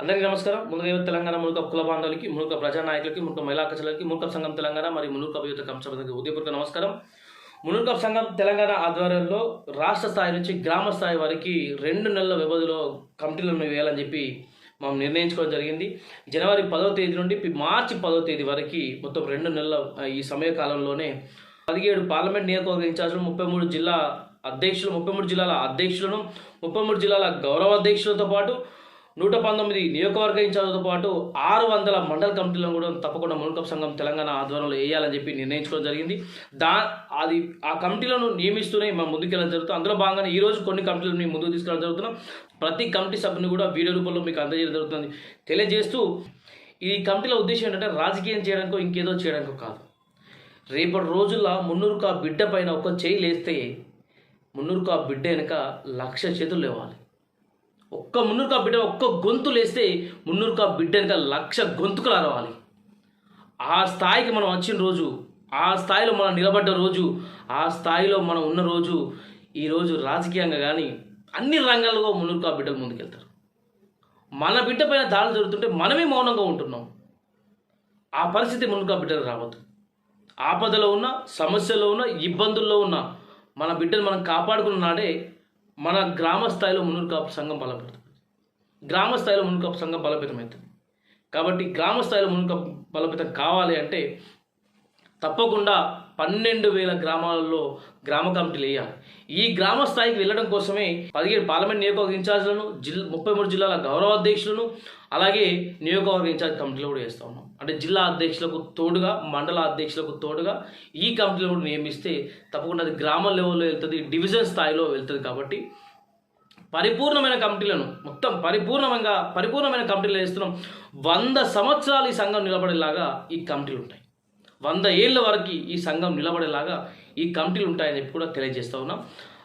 అందరికీ నమస్కారం. ముందుగా తెలంగాణ మునుకప్ కుల బాంధవులకి, మునుకప్ ప్రజానాయకులకి, మునుకప్ మహిళా కక్షలకి, మునుకప్ సంఘం తెలంగాణ మరియు మునుకప్ యువత కంసభకి ఉదయపూర్వక నమస్కారం. మునుకప్ సంఘం తెలంగాణ ఆధ్వర్యంలో రాష్ట్ర స్థాయి నుంచి గ్రామ స్థాయి వరకు 2 నెలల వ్యవధిలో కమిటీలను వేయాలని చెప్పి మనం నిర్ణయించుకోవడం జరిగింది. జనవరి 10వ తేదీ నుండి మార్చి 10వ తేదీ వరకు మొత్తం 2 నెలల ఈ సమయ కాలంలోనే 17 పార్లమెంట్ నియోజకవర్గ ఇన్ఛార్జీలు, 33 జిల్లా అధ్యక్షులు, 33 జిల్లాల అధ్యక్షులను, 33 జిల్లాల గౌరవ అధ్యక్షులతో పాటు 119 నియోజకవర్గ ఇన్ఛార్జీలతో పాటు 600 మండల కమిటీలను కూడా తప్పకుండా మునుకప్ సంఘం తెలంగాణ ఆధ్వర్యంలో వేయాలని చెప్పి నిర్ణయించుకోవడం జరిగింది. ఆ కమిటీలను నియమిస్తూనే మనం ముందుకెళ్ళడం జరుగుతుంది. అందులో భాగంగా ఈరోజు కొన్ని కమిటీలను ముందుకు తీసుకెళ్ళడం జరుగుతున్నాం. ప్రతి కమిటీ సభ్యుని కూడా వీడియో రూపంలో మీకు అందజేయడం జరుగుతుంది. తెలియజేస్తూ ఈ కమిటీల ఉద్దేశం ఏంటంటే రాజకీయం చేయడానికో ఇంకేదో చేయడానికో కాదు. రేపటి రోజుల్లో మున్నూరుకు ఆ బిడ్డ పైన ఒక చేయి లేస్తే మున్నూరుకు ఆ బిడ్డ వెనక 1,00,000 చేతులు లేవాలి. ఒక్క మున్నూరుకు ఆ బిడ్డ ఒక్క గొంతు లేస్తే మున్నూరుకు ఆ బిడ్డ వెనక 1,00,000 గొంతుకులు అరవాలి. ఆ స్థాయికి మనం వచ్చిన రోజు, ఆ స్థాయిలో మనం నిలబడ్డ రోజు, ఆ స్థాయిలో మనం ఉన్న రోజు, ఈరోజు రాజకీయంగా కానీ అన్ని రంగాల్లో మున్నూరుకు ఆ బిడ్డలు ముందుకెళ్తారు. మన బిడ్డ పైన దాడులు జరుగుతుంటే మనమే మౌనంగా ఉంటున్నాం. ఆ పరిస్థితి మున్నూరుకు ఆ బిడ్డలు రావద్దు. ఆపదలో ఉన్న, సమస్యలో ఉన్న, ఇబ్బందుల్లో ఉన్న మన బిడ్డను మనం కాపాడుకున్న నాడే మన గ్రామ స్థాయిలో మునుకప్ సంఘం బలపడుతుంది. గ్రామ స్థాయిలో మునుకప్ సంఘం బలోపేతమవుతుంది. కాబట్టి గ్రామ స్థాయిలో మునుకప్ బలోపేతం కావాలి అంటే తప్పకుండా 12,000 గ్రామాలలో గ్రామ కమిటీలు వేయాలి. ఈ గ్రామ స్థాయికి వెళ్ళడం కోసమే 17 పార్లమెంట్ నియోజకవర్గ ఇన్ఛార్జీలను, 33 జిల్లాల గౌరవ అధ్యక్షులను, అలాగే నియోజకవర్గ ఇన్ఛార్జ్ కమిటీలు కూడా వేస్తూ ఉన్నాం. అంటే జిల్లా అధ్యక్షులకు తోడుగా, మండల అధ్యక్షులకు తోడుగా ఈ కమిటీలు కూడా నియమిస్తే తప్పకుండా అది గ్రామ లెవెల్లో వెళ్తుంది, డివిజన్ స్థాయిలో వెళ్తుంది. కాబట్టి పరిపూర్ణమైన కమిటీలను మొత్తం పరిపూర్ణమైన కమిటీలు వేస్తున్నాం. 100 సంవత్సరాలు ఈ సంఘం నిలబడేలాగా ఈ కమిటీలు ఉంటాయి. 100 ఏళ్ళ వరకు ఈ సంఘం నిలబడేలాగా ఈ కమిటీలు ఉంటాయని చెప్పి కూడా తెలియజేస్తూ ఉన్నాం.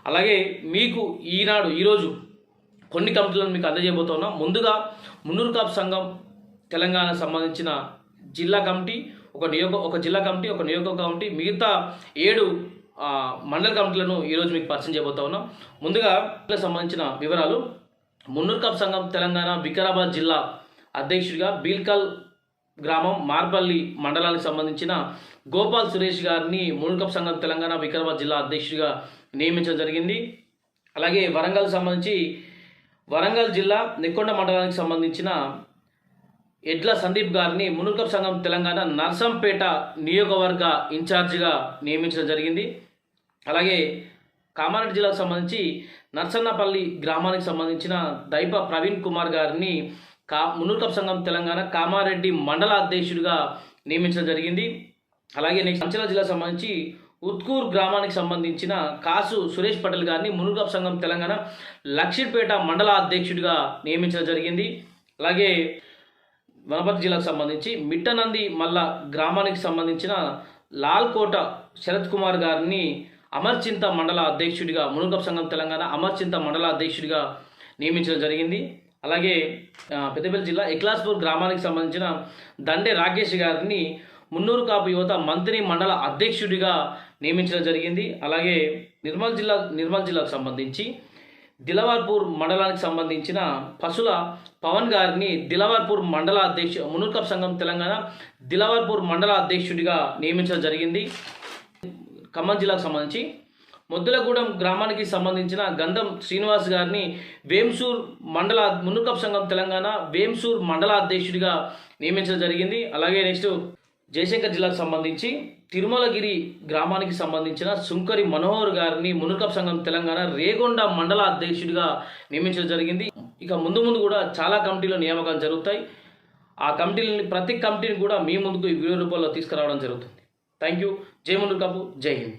అలాగే మీకు ఈరోజు కొన్ని కమిటీలను మీకు అందజేయబోతూ ఉన్నాం. ముందుగా మున్నూరుకాపు సంఘం తెలంగాణకు సంబంధించిన జిల్లా కమిటీ, ఒక జిల్లా కమిటీ, ఒక నియోజకవర్గ కమిటీ, మిగతా 7 మండల కమిటీలను ఈరోజు మీకు పరిచయం చేయబోతూ ఉన్నాం. ముందుగా సంబంధించిన వివరాలు. మున్నూరుకాపు సంఘం తెలంగాణ వికారాబాద్ జిల్లా అధ్యక్షుడిగా బీల్కల్ గ్రామం మార్పల్లి మండలానికి సంబంధించిన గోపాల్ సురేష్ గారిని మునుకప్ సంఘం తెలంగాణ వికారాబాద్ జిల్లా అధ్యక్షుడిగా నియమించడం జరిగింది. అలాగే వరంగల్ జిల్లా నెక్కొండ మండలానికి సంబంధించిన ఎడ్ల సందీప్ గారిని మునుకప్ సంఘం తెలంగాణ నర్సంపేట నియోజకవర్గ ఇన్ఛార్జిగా నియమించడం జరిగింది. అలాగే కామారెడ్డి జిల్లాకు సంబంధించి నర్సన్నపల్లి గ్రామానికి సంబంధించిన దైప ప్రవీణ్ కుమార్ గారిని మునుకప్ సంఘం తెలంగాణ కామారెడ్డి మండల అధ్యక్షుడిగా నియమించడం జరిగింది. అలాగే నెక్స్ట్ మంచిర్యాల జిల్లాకు సంబంధించి ఉత్కూర్ గ్రామానికి సంబంధించిన కాసు సురేష్ పటేల్ గారిని మునుకప్ సంఘం తెలంగాణ లక్షిపేట మండల అధ్యక్షుడిగా నియమించడం జరిగింది. అలాగే వనపర్తి జిల్లాకు సంబంధించి మిట్టనంది మల్ల గ్రామానికి సంబంధించిన లాల్కోట శరత్ కుమార్ గారిని అమర్చింత మండల అధ్యక్షుడిగా మునుకప్ సంఘం తెలంగాణ అమర్చింత మండల అధ్యక్షుడిగా నియమించడం జరిగింది. అలాగే పెద్దపల్లి జిల్లా ఇక్లాస్పూర్ గ్రామానికి సంబంధించిన దండే రాకేష్ గారిని మున్నూరు కాపు యువత మంత్రి మండల అధ్యక్షుడిగా నియమించడం జరిగింది. అలాగే నిర్మల్ జిల్లాకు సంబంధించి దిలవార్పూర్ మండలానికి సంబంధించిన పసుల పవన్ గారిని దిలవార్పూర్ మండల మునుకప్ సంఘం తెలంగాణ దిలవార్పూర్ మండల అధ్యక్షుడిగా నియమించడం జరిగింది. ఖమ్మం జిల్లాకు సంబంధించి మొద్దులగూడెం గ్రామానికి సంబంధించిన గంధం శ్రీనివాస్ గారిని మునుకప్ సంఘం తెలంగాణ వేంసూర్ మండల అధ్యక్షుడిగా నియమించడం జరిగింది. అలాగే నెక్స్ట్ జయశంకర్ జిల్లాకు సంబంధించి తిరుమలగిరి గ్రామానికి సంబంధించిన సుంకరి మనోహర్ గారిని మునుకప్ సంఘం తెలంగాణ రేగొండ మండల అధ్యక్షుడిగా నియమించడం జరిగింది. ఇక ముందు కూడా చాలా కమిటీల నియామకాలు జరుగుతాయి. ఆ కమిటీలని ప్రతి కమిటీని కూడా మీ ముందుకు ఈ వీడియో రూపంలో తీసుకురావడం జరుగుతుంది. Thank you. జై మునుకప్, జై హింద్.